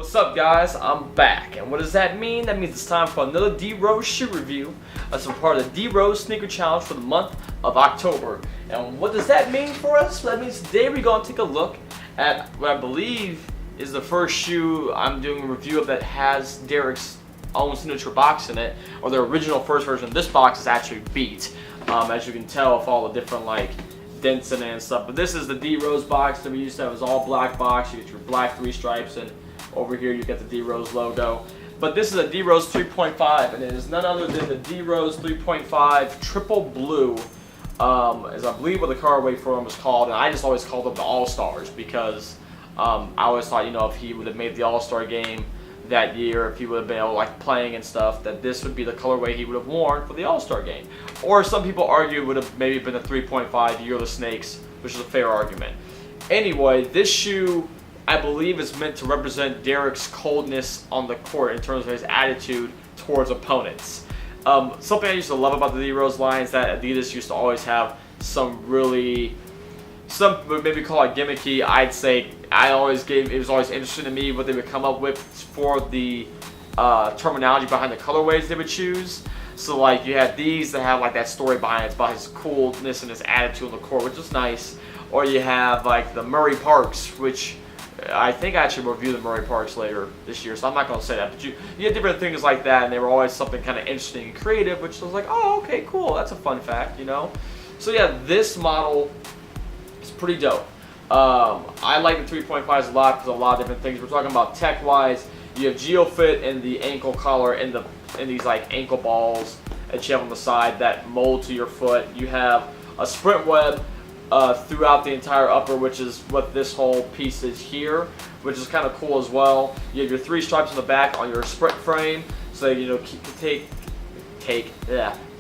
What's up, guys? I'm back, and what does that mean? That means it's time for another D-Rose shoe review. That's a part of the D-Rose Sneaker Challenge for the month of October. And what does that mean for us? That means today we're going to take a look at what I believe is the first shoe I'm doing a review of that has Derek's own signature box in it, or the original first version of this box is actually beat. As you can tell with all the different dents in it and stuff. But this is the D-Rose box that we used to have. It was all black box. You get your black 3 stripes, and over here you get the D-Rose logo. But this is a D-Rose 3.5, and it is none other than the D-Rose 3.5 Triple Blue, as I believe what the colorway for them was called. And I just always called them the All-Stars because I always thought, if he would have made the All-Star game that year, if he would have been able playing and stuff, that this would be the colorway he would have worn for the All-Star game. Or some people argue it would have maybe been the 3.5 Year of the Snakes, which is a fair argument. Anyway, this shoe I believe is meant to represent Derek's coldness on the court in terms of his attitude towards opponents. Something I used to love about the D-Rose line is that Adidas used to always have some maybe call it gimmicky. I'd say it was always interesting to me what they would come up with for the terminology behind the colorways they would choose. So you had these that have that story behind it. It's about his coolness and his attitude on the court, which is nice. Or you have the Murray Parks, which I think I actually review the Murray Parks later this year, so I'm not going to say that. But you had different things like that, and they were always something kind of interesting and creative, which was oh, okay, cool, that's a fun fact, So yeah, this model is pretty dope. I like the 3.5s a lot because of a lot of different things. We're talking about tech-wise. You have GeoFit in the ankle collar and these ankle balls that you have on the side that mold to your foot. You have a sprint web throughout the entire upper, which is what this whole piece is here, which is kind of cool as well. You have your 3 stripes on the back on your sprint frame, so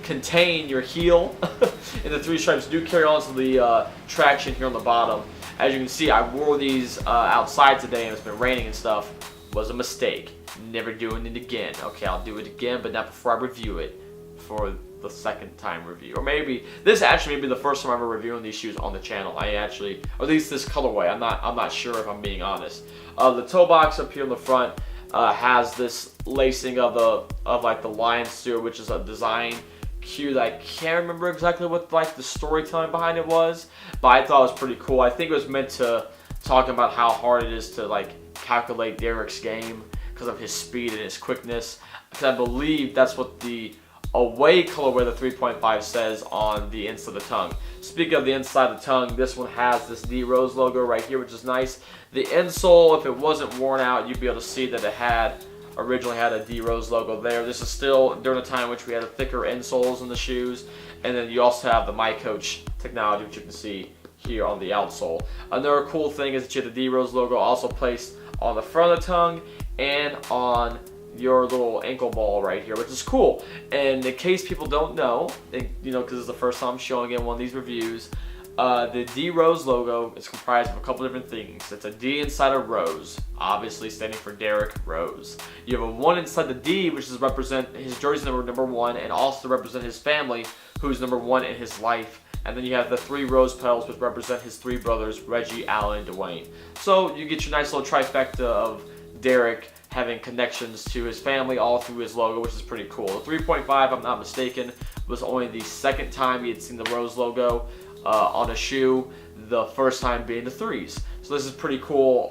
contain your heel. And the 3 stripes do carry on to the traction here on the bottom. As you can see, I wore these outside today, and it's been raining and stuff. Was a mistake. Never doing it again. Okay, I'll do it again, but not before I review it for the second time review. Or maybe this actually may be the first time I'm ever reviewing these shoes on the channel. Or at least this colorway. I'm not sure if I'm being honest. The toe box up here in the front has this lacing of the lion steer, which is a design cue that I can't remember exactly what the storytelling behind it was, but I thought it was pretty cool. I think it was meant to talk about how hard it is to calculate Derek's game because of his speed and his quickness. Because I believe that's what the away colorway the 3.5 says on the inside of the tongue. Speaking of the inside of the tongue, this one has this D-Rose logo right here, which is nice. The insole, if it wasn't worn out, you'd be able to see that it originally had a D-Rose logo there. This is still during the time in which we had thicker insoles in the shoes. And then you also have the My Coach technology, which you can see here on the outsole. Another cool thing is that you have the D-Rose logo also placed on the front of the tongue and on your little ankle ball right here, which is cool. And in case people don't know, because it's the first time I'm showing it in one of these reviews, the D-Rose logo is comprised of a couple different things. It's a D inside a rose, obviously standing for Derek Rose. You have a 1 inside the D, which is represent his jersey number 1, and also represent his family, who's number 1 in his life. And then you have the 3 rose petals, which represent his 3 brothers, Reggie, Alan, and Dwayne. So you get your nice little trifecta of Derek having connections to his family all through his logo, which is pretty cool. The 3.5, if I'm not mistaken, was only the second time he had seen the Rose logo on a shoe, the first time being the 3s. So this is pretty cool.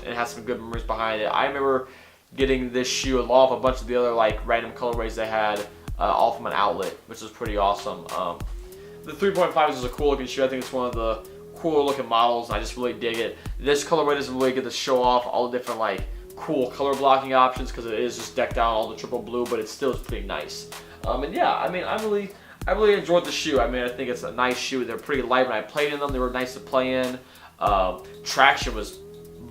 It has some good memories behind it. I remember getting this shoe along with a bunch of the other random colorways they had all from an outlet, which is pretty awesome. The 3.5 is a cool looking shoe. I think it's one of the cooler looking models, and I just really dig it. This colorway doesn't really get to show off all the different cool color blocking options because it is just decked out all the triple blue, but it still is pretty nice. And yeah, I really enjoyed the shoe. I think it's a nice shoe. They're pretty light when I played in them. They were nice to play in. Traction was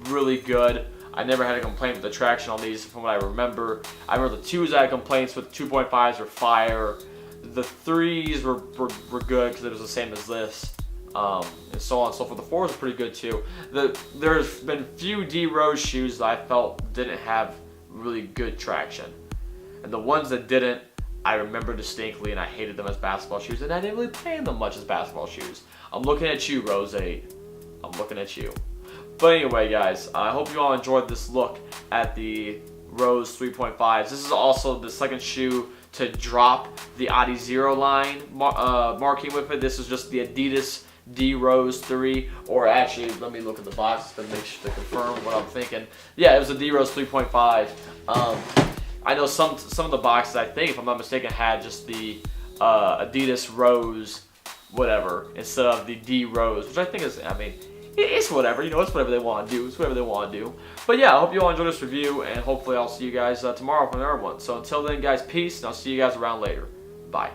really good. I never had a complaint with the traction on these from what I remember. I remember the 2s I had complaints with. 2.5s were fire. The 3s were good because it was the same as this. And so on and so forth. The 4s are pretty good too. There's been few D-Rose shoes that I felt didn't have really good traction. And the ones that didn't, I remember distinctly, and I hated them as basketball shoes, and I didn't really play in them much as basketball shoes. I'm looking at you, Rose. I'm looking at you. But anyway, guys, I hope you all enjoyed this look at the Rose 3.5s. This is also the second shoe to drop the Adi Zero line marking with it. This is just the Adidas D Rose 3, or actually, let me look at the box to make sure to confirm what I'm thinking. Yeah, it was a D Rose 3.5. I know some of the boxes, I think, if I'm not mistaken, had just the Adidas Rose whatever instead of the D Rose, which I think is, I mean, it's whatever, you know, it's whatever they want to do. It's whatever they want to do. But yeah, I hope you all enjoyed this review, and hopefully I'll see you guys tomorrow for another one. So until then, guys, peace, and I'll see you guys around later. Bye.